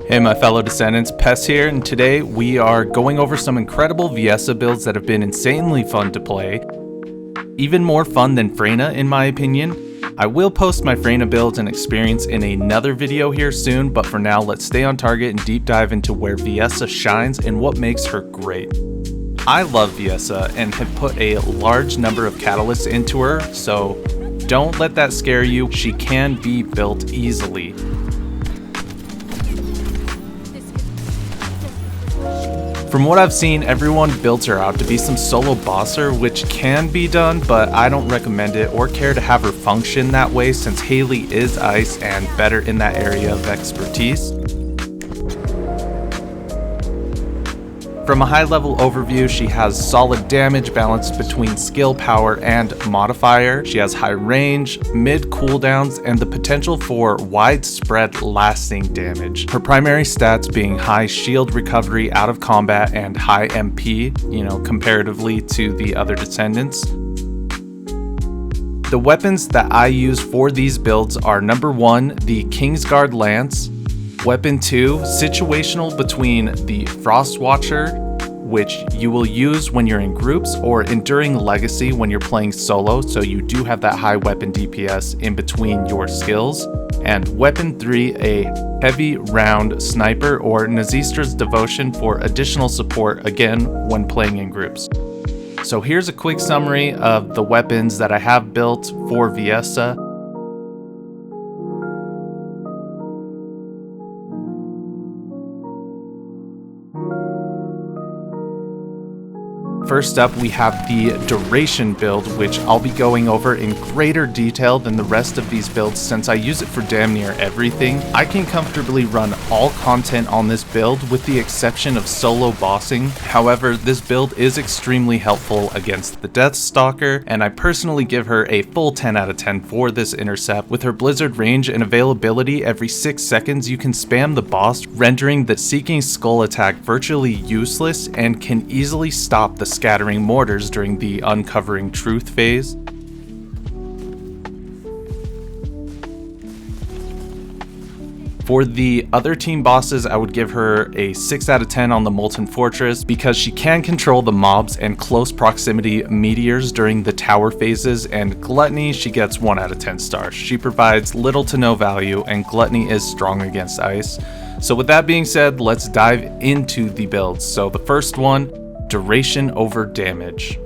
Hey my fellow Descendants, Pest here, and today we are going over some incredible Viessa builds that have been insanely fun to play. Even more fun than freyna in my opinion. I will post my freyna builds and experience in another video here soon, but for now let's stay on target and deep dive into where Viessa shines and what makes her great. I love Viessa and have put a large number of catalysts into her, so don't let that scare you. She can be built easily. From what I've seen, everyone builds her out to be some solo bosser, which can be done, but I don't recommend it or care to have her function that way since Haley is ice and better in that area of expertise. From a high level overview, she has solid damage balanced between skill, power, and modifier. She has high range, mid cooldowns, and the potential for widespread lasting damage. Her primary stats being high shield recovery out of combat and high MP, comparatively to the other Descendants. The weapons that I use for these builds are number 1, the Kingsguard Lance. Weapon 2, situational between the Frostwatcher, which you will use when you're in groups, or Enduring Legacy when you're playing solo, so you do have that high weapon DPS in between your skills. And weapon 3, a heavy round sniper or Nazistra's Devotion for additional support, again when playing in groups. So here's a quick summary of the weapons that I have built for Viessa. First up, we have the Duration build, which I'll be going over in greater detail than the rest of these builds since I use it for damn near everything. I can comfortably run all content on this build with the exception of solo bossing. However, this build is extremely helpful against the Deathstalker, and I personally give her a full 10 out of 10 for this intercept. With her blizzard range and availability, every 6 seconds you can spam the boss, rendering the Seeking Skull attack virtually useless and can easily stop the scattering mortars during the uncovering truth phase. For the other team bosses, I would give her a 6 out of 10 on the Molten Fortress because she can control the mobs and close proximity meteors during the tower phases, and Gluttony she gets 1 out of 10 stars. She provides little to no value and Gluttony is strong against ice. So with that being said, let's dive into the builds. So the first one, Duration over damage.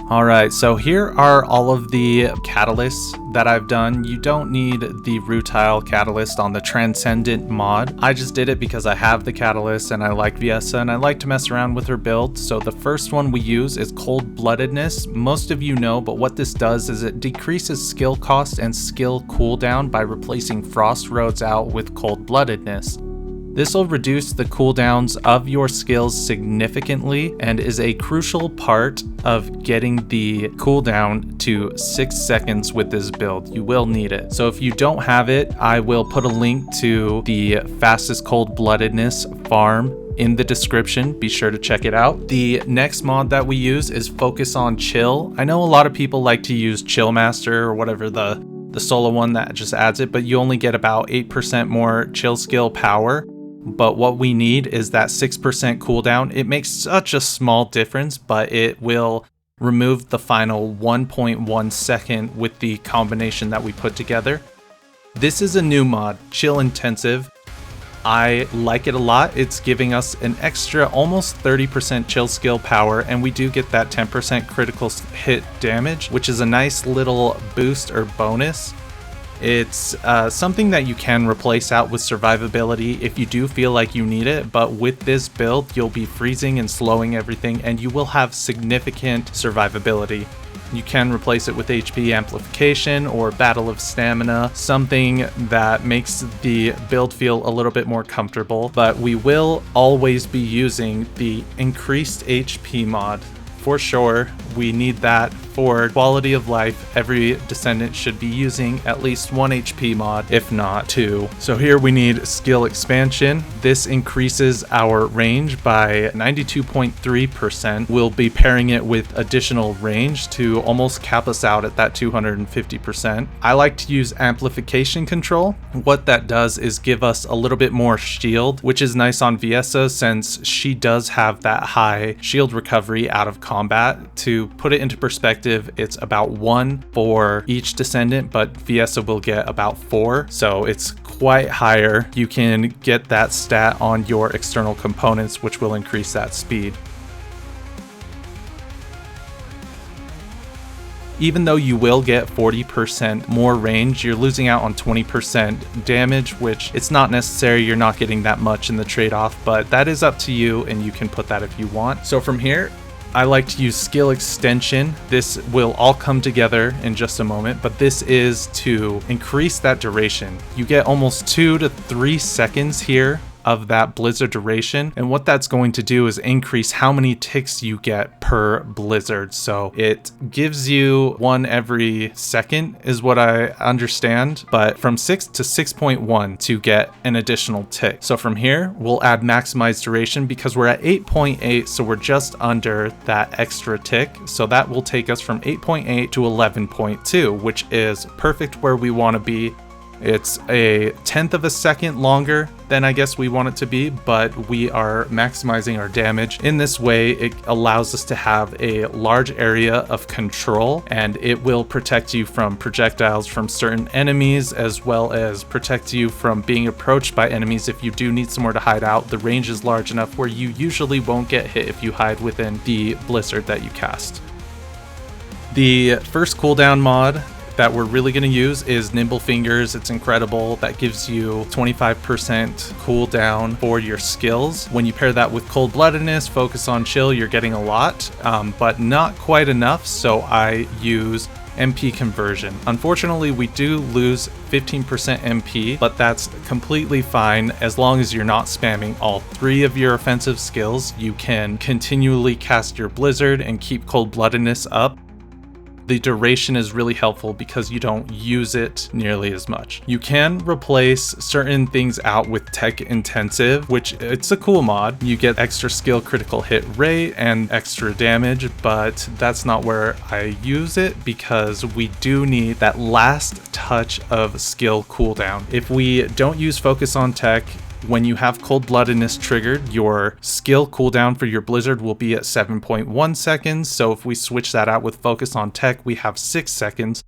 Alright, so here are all of the catalysts that I've done. You don't need the Rutile catalyst on the Descendant mod. I just did it because I have the catalyst and I like Viessa and I like to mess around with her build. So the first one we use is Cold-Bloodedness. Most of you know, but what this does is it decreases skill cost and skill cooldown by replacing Frost Roads out with Cold-Bloodedness. This will reduce the cooldowns of your skills significantly and is a crucial part of getting the cooldown to 6 seconds with this build. You will need it. So if you don't have it, I will put a link to the Fastest Cold-Bloodedness Farm in the description. Be sure to check it out. The next mod that we use is Focus on Chill. I know a lot of people like to use Chill Master or whatever the solo one that just adds it, but you only get about 8% more chill skill power. But what we need is that 6% cooldown. It makes such a small difference, but it will remove the final 1.1 second with the combination that we put together. This is a new mod, Chill Intensive. I like it a lot. It's giving us an extra almost 30% chill skill power, and we do get that 10% critical hit damage, which is a nice little boost or bonus. It's something that you can replace out with survivability if you do feel like you need it, but with this build you'll be freezing and slowing everything and you will have significant survivability. You can replace it with HP amplification or Battle of Stamina, something that makes the build feel a little bit more comfortable, but we will always be using the increased HP mod for sure. We need that for quality of life. Every Descendant should be using at least 1 HP mod, if not 2. So here we need skill expansion. This increases our range by 92.3%. We'll be pairing it with additional range to almost cap us out at that 250%. I like to use amplification control. What that does is give us a little bit more shield, which is nice on Viessa since she does have that high shield recovery out of combat. To put it into perspective, it's about 1 for each Descendant, but Viessa will get about 4, so it's quite higher. You can get that stat on your external components, which will increase that speed. Even though you will get 40% more range, you're losing out on 20% damage, which it's not necessary. You're not getting that much in the trade-off, but that is up to you, and you can put that if you want. So from here, I like to use skill extension. This will all come together in just a moment, but this is to increase that duration. You get almost 2 to 3 seconds here of that blizzard duration, and what that's going to do is increase how many ticks you get per blizzard. So it gives you 1 every second is what I understand, but from 6 to 6.1 to get an additional tick. So from here we'll add maximize duration because we're at 8.8, so we're just under that extra tick. So that will take us from 8.8 to 11.2, which is perfect where we want to be. It's a 1/10 of a second longer than I guess we want it to be, but we are maximizing our damage. In this way, it allows us to have a large area of control, and it will protect you from projectiles from certain enemies, as well as protect you from being approached by enemies if you do need somewhere to hide out. The range is large enough where you usually won't get hit if you hide within the blizzard that you cast. The first cooldown mod that we're really going to use is Nimble Fingers. It's incredible. That gives you 25% cooldown for your skills. When you pair that with Cold-Bloodedness, Focus on Chill, you're getting a lot, but not quite enough, so I use MP conversion. Unfortunately, we do lose 15% MP, but that's completely fine as long as you're not spamming all 3 of your offensive skills. You can continually cast your Blizzard and keep Cold-Bloodedness up. The duration is really helpful because you don't use it nearly as much. You can replace certain things out with Tech Intensive, which it's a cool mod. You get extra skill critical hit rate and extra damage, but that's not where I use it because we do need that last touch of skill cooldown. If we don't use Focus on Tech, when you have Cold-Bloodedness triggered, your skill cooldown for your Blizzard will be at 7.1 seconds. So if we switch that out with Focus on Tech, we have 6 seconds.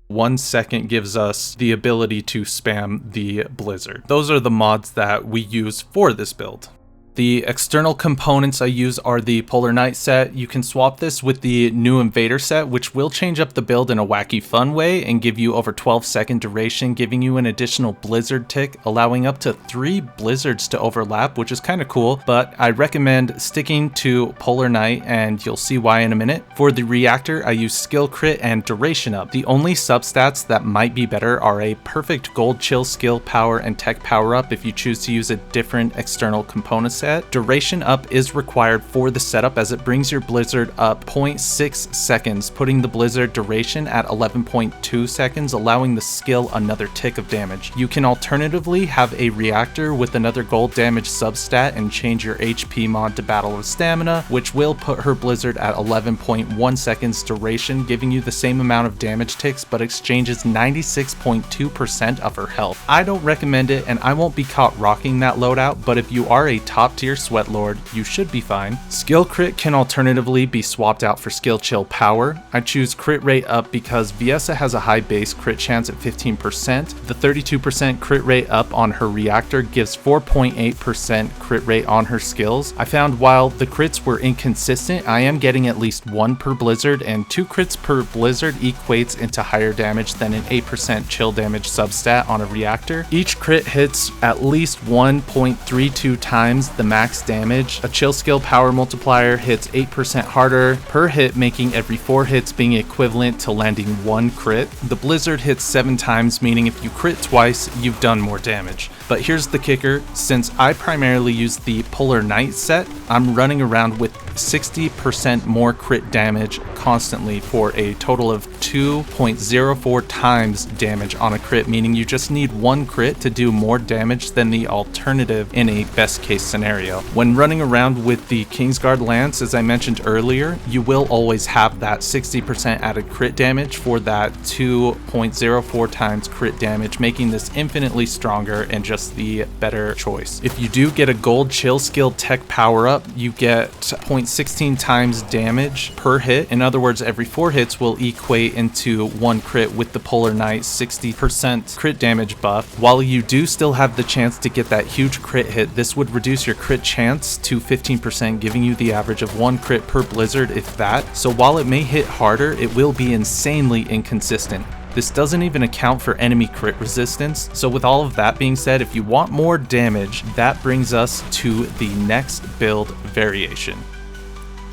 1 second gives us the ability to spam the Blizzard. Those are the mods that we use for this build. The external components I use are the Polar Knight set. You can swap this with the new Invader set, which will change up the build in a wacky fun way and give you over 12-second duration, giving you an additional Blizzard tick, allowing up to 3 Blizzards to overlap, which is kind of cool, but I recommend sticking to Polar Knight, and you'll see why in a minute. For the Reactor, I use Skill Crit and Duration Up. The only substats that might be better are a Perfect Gold Chill Skill Power and Tech Power Up if you choose to use a different external component set. Duration Up is required for the setup as it brings your Blizzard up 0.6 seconds, putting the Blizzard duration at 11.2 seconds, allowing the skill another tick of damage. You can alternatively have a Reactor with another gold damage substat and change your HP mod to Battle of Stamina, which will put her Blizzard at 11.1 seconds duration, giving you the same amount of damage ticks, but exchanges 96.2% of her health. I don't recommend it, and I won't be caught rocking that loadout, but if you are a top tier Sweat Lord, you should be fine. Skill Crit can alternatively be swapped out for Skill Chill Power. I choose Crit Rate Up because Viessa has a high base crit chance at 15%. The 32% crit rate up on her Reactor gives 4.8% crit rate on her skills. I found while the crits were inconsistent, I am getting at least 1 per Blizzard, and 2 crits per Blizzard equates into higher damage than an 8% chill damage substat on a Reactor. Each crit hits at least 1.32 times the max damage. A chill skill power multiplier hits 8% harder per hit, making every 4 hits being equivalent to landing 1 crit. The Blizzard hits 7 times, meaning if you crit twice, you've done more damage. But here's the kicker, since I primarily use the Polar Knight set, I'm running around with 60% more crit damage constantly for a total of 2.04 times damage on a crit, meaning you just need one crit to do more damage than the alternative in a best case scenario. When running around with the Kingsguard Lance, as I mentioned earlier, you will always have that 60% added crit damage for that 2.04 times crit damage, making this infinitely stronger and just the better choice. If you do get a gold chill skill tech power up, you get 0.16 times damage per hit. In other words, every 4 hits will equate into 1 crit with the Polar Knight 60% crit damage buff. While you do still have the chance to get that huge crit hit, this would reduce your crit chance to 15%, giving you the average of 1 crit per blizzard, if that. So while it may hit harder, it will be insanely inconsistent. This doesn't even account for enemy crit resistance. So with all of that being said, if you want more damage, that brings us to the next build variation: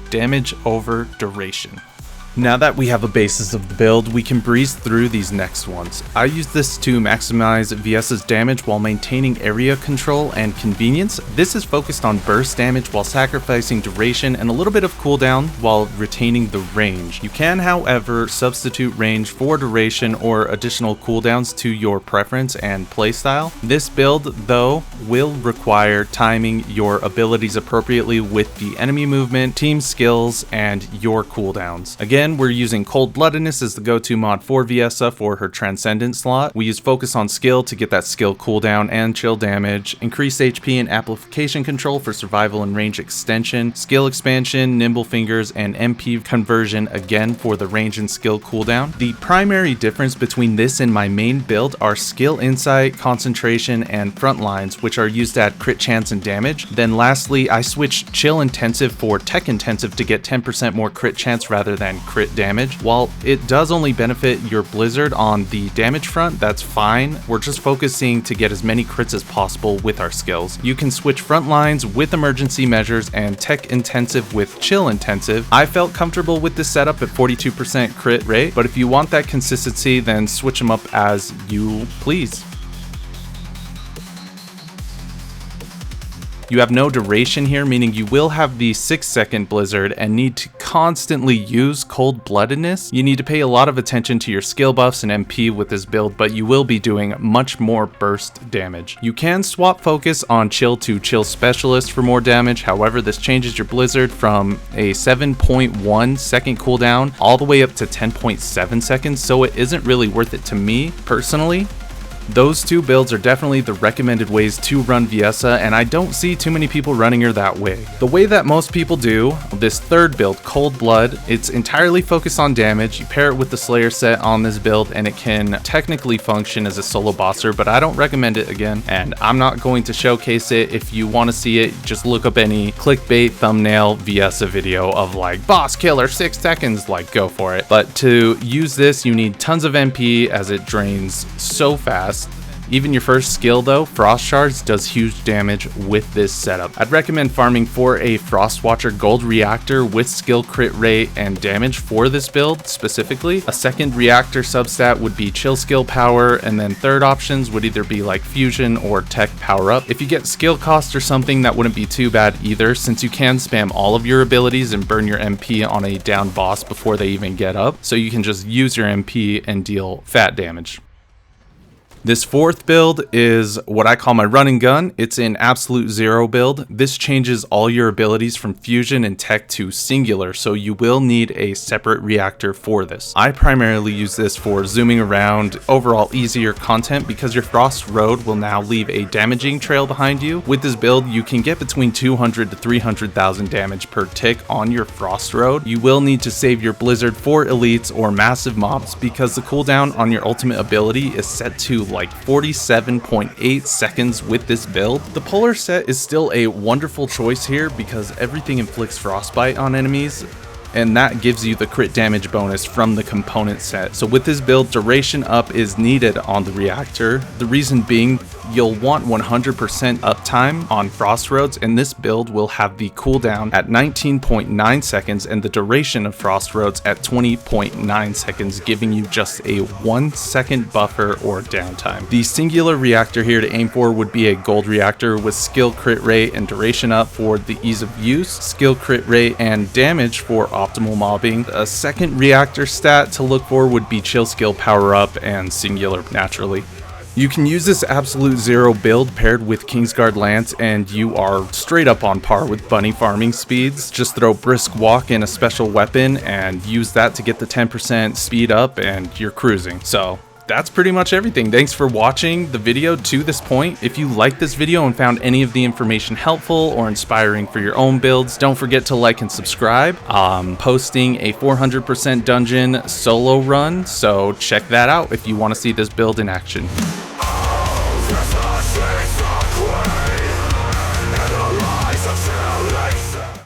damage over duration. Now that we have a basis of the build, we can breeze through these next ones. I use this to maximize Viessa's damage while maintaining area control and convenience. This is focused on burst damage while sacrificing duration and a little bit of cooldown while retaining the range. You can, however, substitute range for duration or additional cooldowns to your preference and playstyle. This build, though, will require timing your abilities appropriately with the enemy movement, team skills, and your cooldowns. Again, we're using Cold-Bloodedness as the go-to mod for Viessa for her Transcendent slot. We use Focus on Skill to get that skill cooldown and chill damage, increased HP and amplification control for survival and range extension, skill expansion, nimble fingers, and MP conversion again for the range and skill cooldown. The primary difference between this and my main build are skill insight, concentration, and front lines, which are used to add crit chance and damage. Then lastly, I switched chill intensive for tech intensive to get 10% more crit chance rather than crit damage. While it does only benefit your blizzard on the damage front, that's fine. We're just focusing to get as many crits as possible with our skills. You can switch front lines with emergency measures and tech intensive with chill intensive. I felt comfortable with this setup at 42% crit rate, but if you want that consistency, then switch them up as you please. You have no duration here, meaning you will have the 6-second blizzard and need to constantly use Cold-Bloodedness. You need to pay a lot of attention to your skill buffs and MP with this build, but you will be doing much more burst damage. You can swap focus on chill to chill specialist for more damage. However, this changes your blizzard from a 7.1 second cooldown all the way up to 10.7 seconds, so it isn't really worth it to me personally. Those two builds are definitely the recommended ways to run Viessa, and I don't see too many people running her that way. The way that most people do this third build, Cold Blood, it's entirely focused on damage. You pair it with the Slayer set on this build and it can technically function as a solo bosser, but I don't recommend it again, and I'm not going to showcase it. If you want to see it, just look up any clickbait thumbnail Viessa video of like boss killer 6 seconds, like go for it. But to use this, you need tons of MP as it drains so fast. Even your first skill though, Frost Shards, does huge damage with this setup. I'd recommend farming for a Frostwatcher Gold Reactor with skill crit rate and damage for this build specifically. A second Reactor substat would be chill skill power, and then third options would either be like fusion or tech power up. If you get skill cost or something, that wouldn't be too bad either, since you can spam all of your abilities and burn your MP on a down boss before they even get up, so you can just use your MP and deal fat damage. This fourth build is what I call my run and gun. It's an absolute zero build. This changes all your abilities from fusion and tech to singular, so you will need a separate reactor for this. I primarily use this for zooming around, overall easier content, because your Frost Road will now leave a damaging trail behind you. With this build, you can get between 200 to 300,000 damage per tick on your Frost Road. You will need to save your Blizzard for elites or massive mobs, because the cooldown on your ultimate ability is set to like 47.8 seconds with this build. The Polar set is still a wonderful choice here because everything inflicts frostbite on enemies, and that gives you the crit damage bonus from the component set. So with this build, duration up is needed on the reactor. The reason being, you'll want 100% uptime on frost roads, and this build will have the cooldown at 19.9 seconds and the duration of frost roads at 20.9 seconds, giving you just a 1 second buffer or downtime. The singular reactor here to aim for would be a gold reactor with skill, crit rate, and duration up for the ease of use, skill, crit rate, and damage for optimal mobbing. A second reactor stat to look for would be chill skill, power up, and singular naturally. You can use this absolute zero build paired with Kingsguard Lance and you are straight up on par with bunny farming speeds. Just throw brisk walk in a special weapon and use that to get the 10% speed up and you're cruising. So that's pretty much everything. Thanks for watching the video to this point. If you liked this video and found any of the information helpful or inspiring for your own builds, don't forget to like and subscribe. I'm posting a 400% dungeon solo run, so check that out if you want to see this build in action. Just a